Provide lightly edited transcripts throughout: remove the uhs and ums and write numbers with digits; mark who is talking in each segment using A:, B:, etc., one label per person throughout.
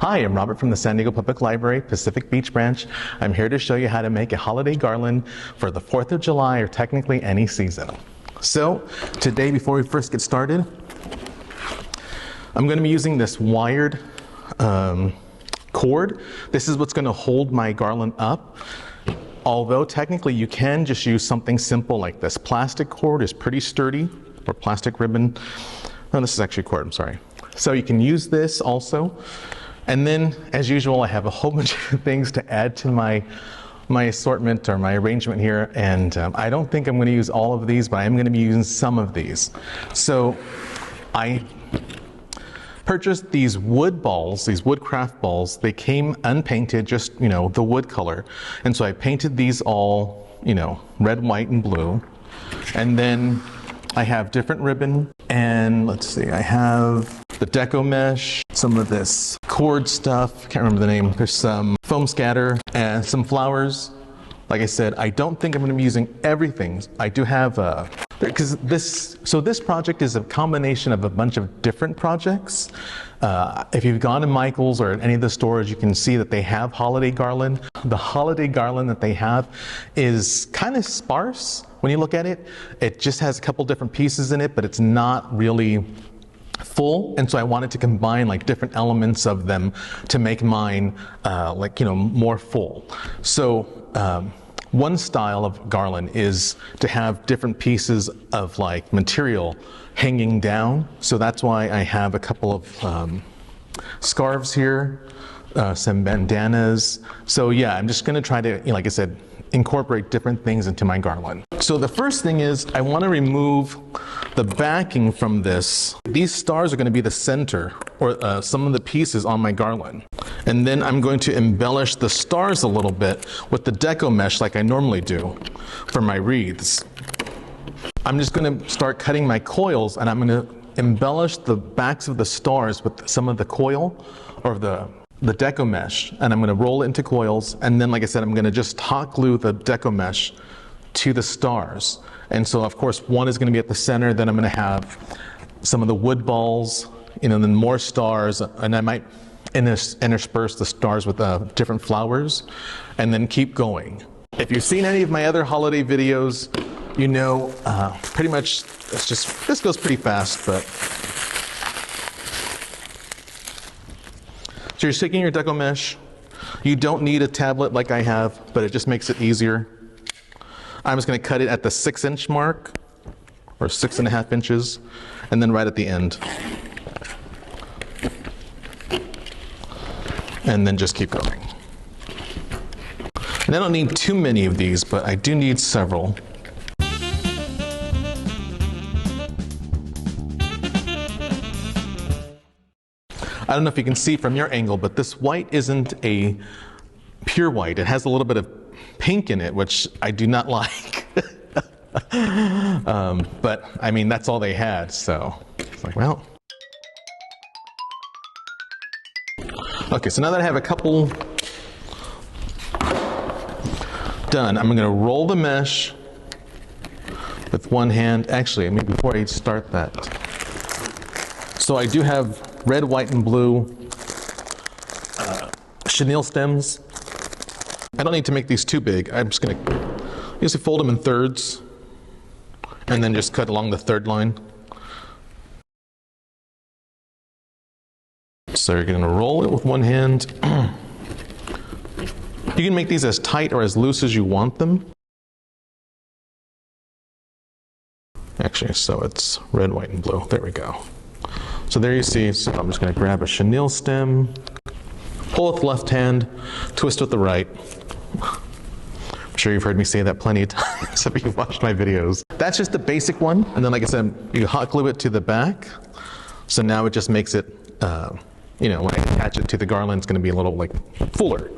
A: Hi, I'm Robert from the San Diego Public Library, Pacific Beach Branch. I'm here to show you how to make a holiday garland for the 4th of July, or technically any season. So today, before we first get started, I'm going to be using this wired cord. This is what's going to hold my garland up. Although technically you can just use something simple like this. Plastic cord is pretty sturdy, or plastic ribbon. No, this is actually cord, I'm sorry. So you can use this also. And then, as usual, I have a whole bunch of things to add to my assortment or my arrangement here. And I don't think I'm going to use all of these, but I am going to be using some of these. So I purchased these wood balls, these wood craft balls. They came unpainted, just, you know, the wood color. And so I painted these all, you know, red, white, and blue. And then I have different ribbon. And let's see, I have the deco mesh, some of this cord stuff, can't remember the name. There's some foam scatter and some flowers. Like I said, I don't think I'm going to be using everything. I do have because this project is a combination of a bunch of different projects. If you've gone to Michael's or any of the stores, you can see that they have holiday garland. The holiday garland that they have is kind of sparse when you look at it. It just has a couple different pieces in it, but it's not really full, and so I wanted to combine like different elements of them to make mine like, you know, more full. So one style of garland is to have different pieces of like material hanging down. So that's why I have a couple of scarves here, some bandanas. So yeah, I'm just going to try to, you know, like I said, incorporate different things into my garland. So the first thing is I want to remove the backing from this. These stars are going to be the center, or some of the pieces on my garland. And then I'm going to embellish the stars a little bit with the deco mesh like I normally do for my wreaths. I'm just going to start cutting my coils, and I'm going to embellish the backs of the stars with some of the coil or the deco mesh, and I'm going to roll it into coils, and then, like I said, I'm going to just hot glue the deco mesh to the stars. And so of course one is going to be at the center, then I'm going to have some of the wood balls, you know, then more stars, and I might intersperse the stars with different flowers, and then keep going. If you've seen any of my other holiday videos, you know pretty much this goes pretty fast, but so you're sticking your deco mesh. You don't need a tablet like I have, but it just makes it easier. I'm just going to cut it at the 6-inch mark, or 6.5 inches, and then right at the end. And then just keep going. And I don't need too many of these, but I do need several. I don't know if you can see from your angle, but this white isn't a pure white. It has a little bit of pink in it, which I do not like. But I mean, that's all they had, so it's like, well. Okay, so now that I have a couple done, I'm going to roll the mesh with one hand. Actually, maybe before I start that. So I do have red, white, and blue chenille stems. I don't need to make these too big. I'm just going to usually fold them in thirds and then just cut along the third line. So you're going to roll it with one hand. You can make these as tight or as loose as you want them. Actually, so it's red, white, and blue. There we go. So there you see, so I'm just going to grab a chenille stem, pull with the left hand, twist with the right. I'm sure you've heard me say that plenty of times if you've watched my videos. That's just the basic one, and then like I said, you hot glue it to the back. So now it just makes it, you know, when I attach it to the garland, it's going to be a little like fuller,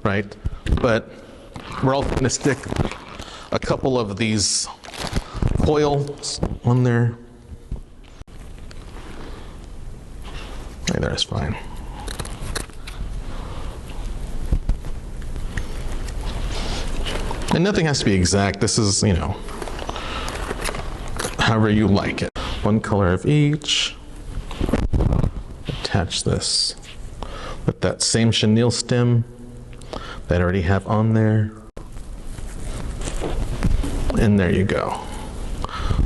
A: right? But we're also going to stick a couple of these coils on there. Okay, that's fine. And nothing has to be exact. This is, you know, however you like it. One color of each. Attach this with that same chenille stem that I already have on there. And there you go.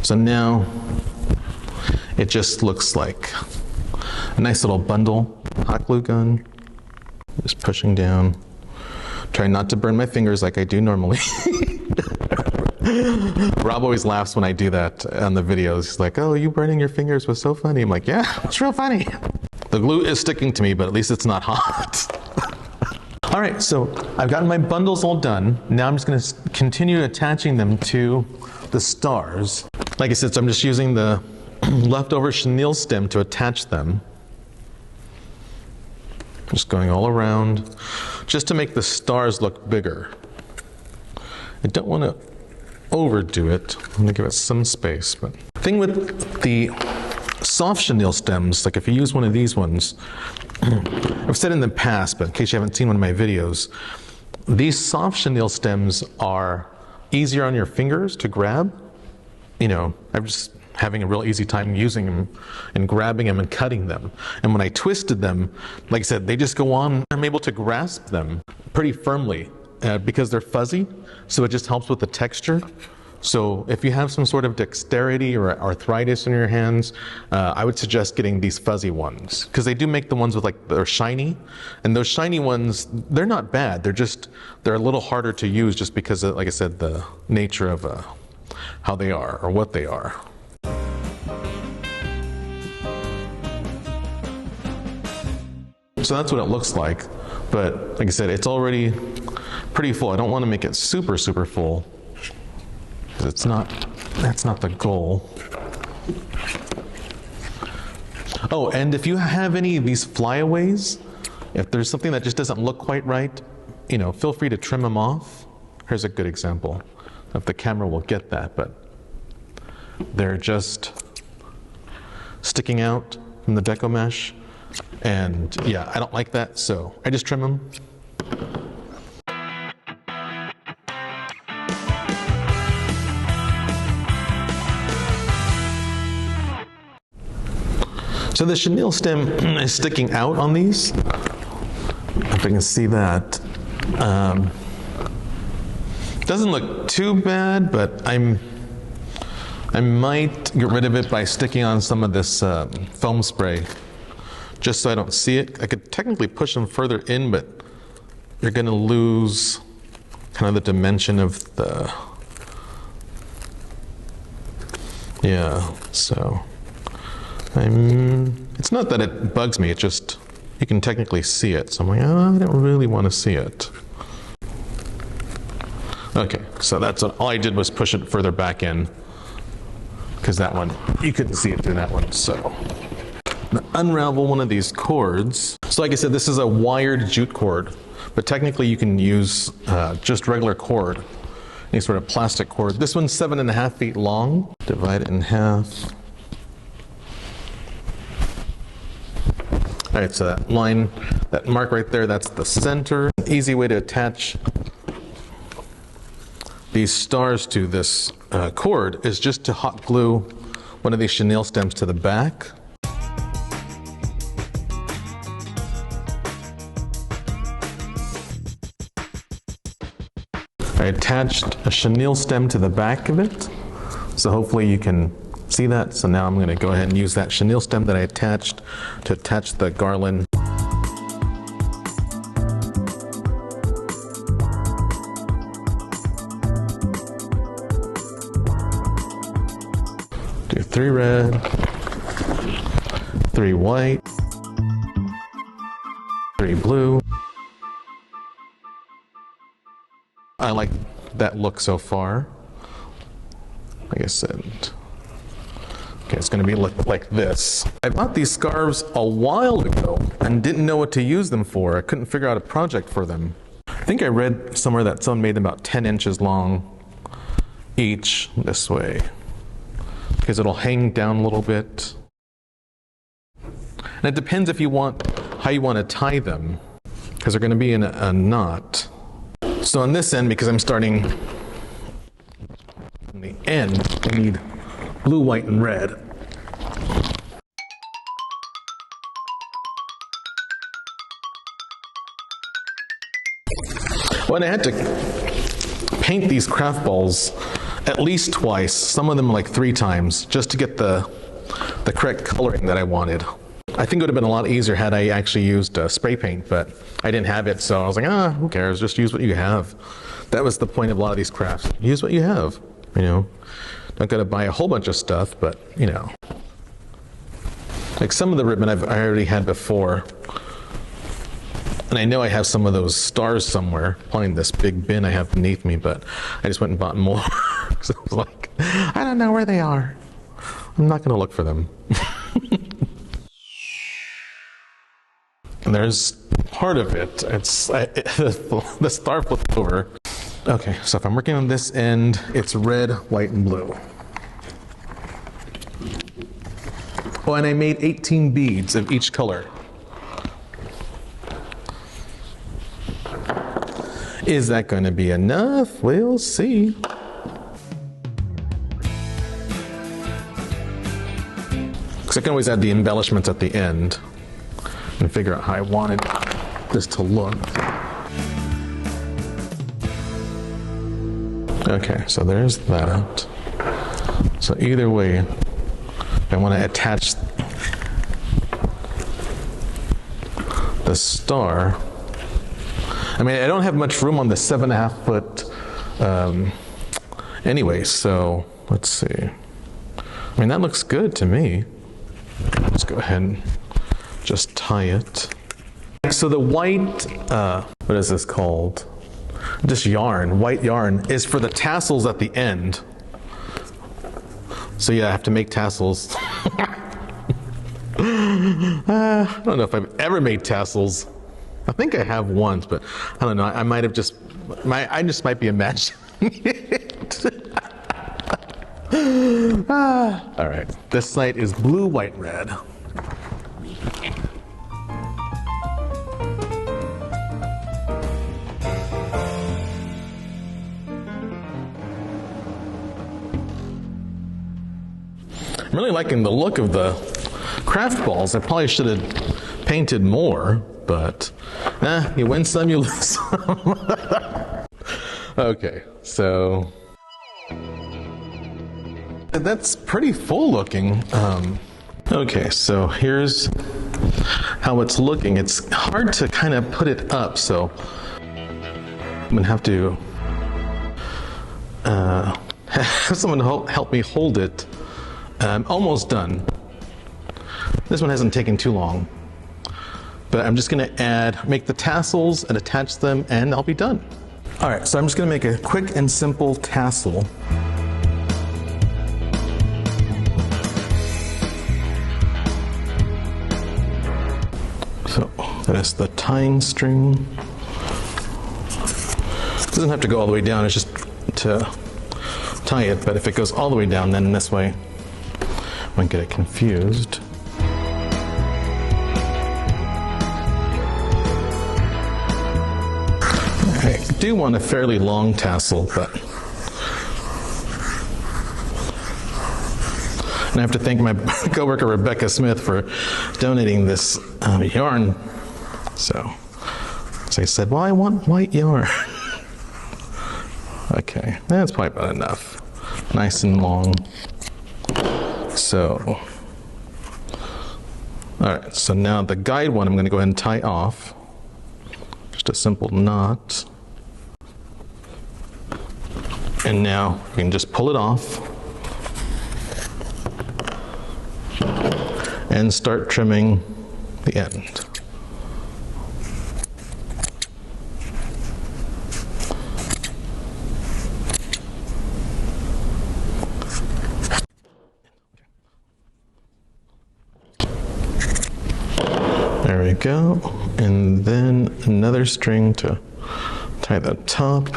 A: So now it just looks like a nice little bundle. Hot glue gun, just pushing down. Try not to burn my fingers like I do normally. Rob always laughs when I do that on the videos. He's like, oh, you burning your fingers was so funny. I'm like, yeah, it's real funny. The glue is sticking to me, but at least it's not hot. All right, so I've gotten my bundles all done. Now I'm just going to continue attaching them to the stars. Like I said, so I'm just using the leftover chenille stem to attach them. Just going all around, just to make the stars look bigger. I don't want to overdo it. I'm going to give it some space. But the thing with the soft chenille stems, like if you use one of these ones, I've said in the past, but in case you haven't seen one of my videos, these soft chenille stems are easier on your fingers to grab. You know, I'm just having a real easy time using them and grabbing them and cutting them. And when I twisted them, like I said, they just go on. I'm able to grasp them pretty firmly because they're fuzzy, so it just helps with the texture. So if you have some sort of dexterity or arthritis in your hands, I would suggest getting these fuzzy ones, because they do make the ones with they're shiny, and those shiny ones, they're not bad. They're a little harder to use just because of, like I said, the nature of how they are or what they are. So that's what it looks like, but like I said, it's already pretty full. I don't want to make it super, super full, because that's not the goal. Oh, and if you have any of these flyaways, if there's something that just doesn't look quite right, you know, feel free to trim them off. Here's a good example. If the camera will get that, but they're just sticking out from the deco mesh. And yeah, I don't like that, so I just trim them. So the chenille stem is sticking out on these. If I can see that. Doesn't look too bad, but I might get rid of it by sticking on some of this foam spray, just so I don't see it. I could technically push them further in, but you're going to lose kind of the dimension of the, yeah, so it's not that it bugs me, it just, you can technically see it. So I'm like, oh, I don't really want to see it. Okay, so that's all I did was push it further back in, because that one, you couldn't see it through that one, so. Unravel one of these cords. So like I said, this is a wired jute cord, but technically you can use just regular cord, any sort of plastic cord. This one's 7.5 feet long. Divide it in half. All right, so that line, that mark right there, that's the center. An easy way to attach these stars to this cord is just to hot glue one of these chenille stems to the back. I attached a chenille stem to the back of it, so hopefully you can see that. So now I'm going to go ahead and use that chenille stem that I attached to attach the garland. Do 3 red, 3 white, 3 blue. I like that look so far. Like I said, okay, it's going to be look like this. I bought these scarves a while ago and didn't know what to use them for. I couldn't figure out a project for them. I think I read somewhere that someone made them about 10 inches long each this way, because it'll hang down a little bit. And it depends if you want, how you want to tie them, because they're going to be in a knot. So on this end, because I'm starting on the end, I need blue, white, and red. and I had to paint these craft balls at least twice, some of them like 3 times, just to get the correct coloring that I wanted. I think it would have been a lot easier had I actually used spray paint, but I didn't have it, so I was like, who cares, just use what you have. That was the point of a lot of these crafts. Use what you have, you know. Not gonna buy a whole bunch of stuff, but, you know. Like some of the ribbon I already had before, and I know I have some of those stars somewhere, probably in this big bin I have beneath me, but I just went and bought more. So I was like, I don't know where they are. I'm not gonna look for them. And there's part of it. The star flipped over. Okay, so if I'm working on this end, it's red, white, and blue. Oh, and I made 18 beads of each color. Is that going to be enough? We'll see. Because I can always add the embellishments at the end and figure out how I wanted this to look. Okay, so there's that. So either way, I want to attach the star. I mean, I don't have much room on the 7.5 foot anyway, so let's see. I mean, that looks good to me. Let's go ahead and just tie it. So the white, what is this called? Just yarn, white yarn, is for the tassels at the end. So yeah, I have to make tassels. I don't know if I've ever made tassels. I think I have once, but I don't know. I might have just, I just might be imagining it. All right, this side is blue, white, red. I'm really liking the look of the craft balls. I probably should have painted more, but you win some, you lose some. Okay, so that's pretty full looking. Okay, so here's how it's looking. It's hard to kind of put it up, so I'm gonna have to have someone help me hold it. I'm almost done. This one hasn't taken too long. But I'm just gonna make the tassels and attach them, and I'll be done. All right, so I'm just gonna make a quick and simple tassel. So that's the tying string. It doesn't have to go all the way down, it's just to tie it, but if it goes all the way down, then this way, I won't get it confused. I do want a fairly long tassel, but and I have to thank my coworker Rebecca Smith for donating this yarn. So I said, well, I want white yarn. Okay, that's probably about enough. Nice and long. So, all right, so now the guide one I'm going to go ahead and tie off. Just a simple knot. And now we can just pull it off and start trimming the end. There we go. And then another string to tie the top.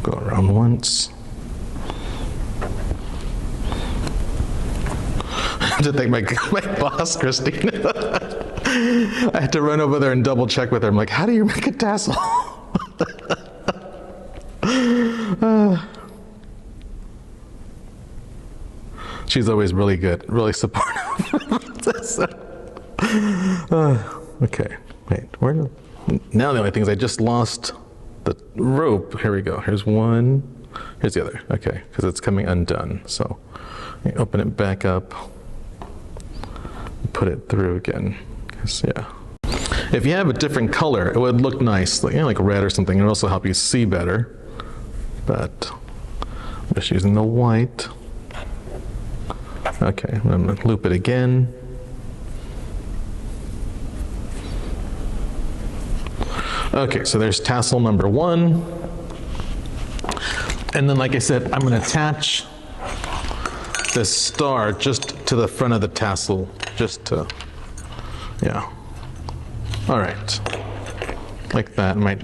A: Go around once. To thank my boss, Christina. I had to run over there and double check with her. I'm like, how do you make a tassel? she's always really good, really supportive. Okay, wait, now the only thing is I just lost the rope. Here we go. Here's one. Here's the other. Okay, because it's coming undone. So open it back up. Put it through again. Yeah. If you have a different color, it would look nice, like red or something. It would also help you see better. But I'm just using the white. Okay, I'm going to loop it again. Okay, so there's tassel number 1. And then, like I said, I'm going to attach this star just to the front of the tassel, just to, yeah. All right, like that. Might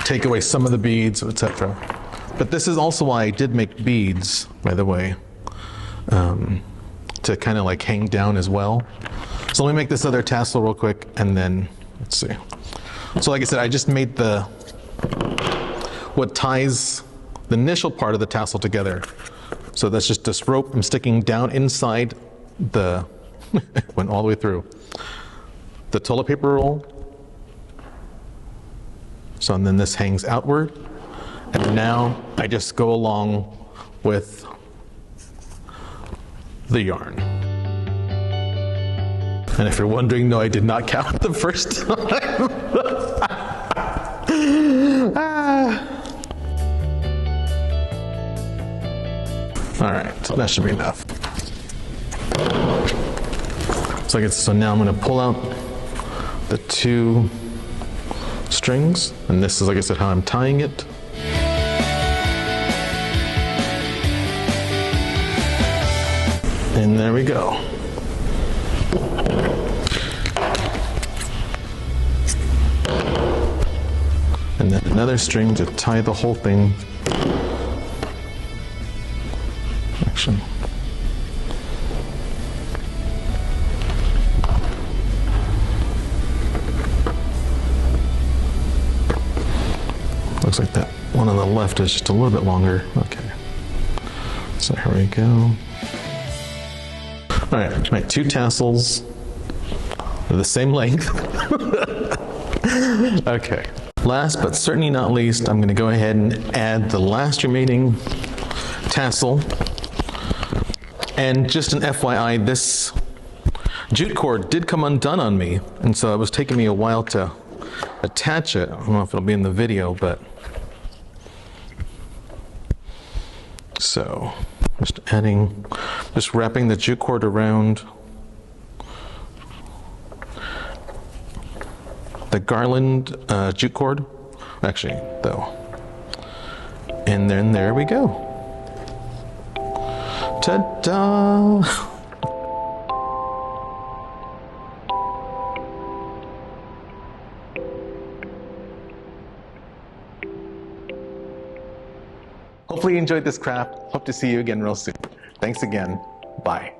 A: take away some of the beads, etc. But this is also why I did make beads, by the way, to kind of like hang down as well. So let me make this other tassel real quick, and then let's see. So like I said, I just made what ties the initial part of the tassel together. So that's just this rope I'm sticking down inside the, went all the way through, the toilet paper roll. So and then this hangs outward. And now I just go along with the yarn. And if you're wondering, no, I did not count the first time. All right, that should be enough. So now I'm going to pull out the 2 strings, and this is, like I said, how I'm tying it. And there we go. And then another string to tie the whole thing. Action. Looks like that one on the left is just a little bit longer. Okay. So here we go. All right, my 2 tassels are the same length. Okay. Last but certainly not least, I'm going to go ahead and add the last remaining tassel. And just an FYI, this jute cord did come undone on me, and so it was taking me a while to attach it. I don't know if it'll be in the video, but so just wrapping the jute cord around the Garland jute cord, actually, though. And then there we go. Ta-da! Hopefully you enjoyed this craft. Hope to see you again real soon. Thanks again. Bye.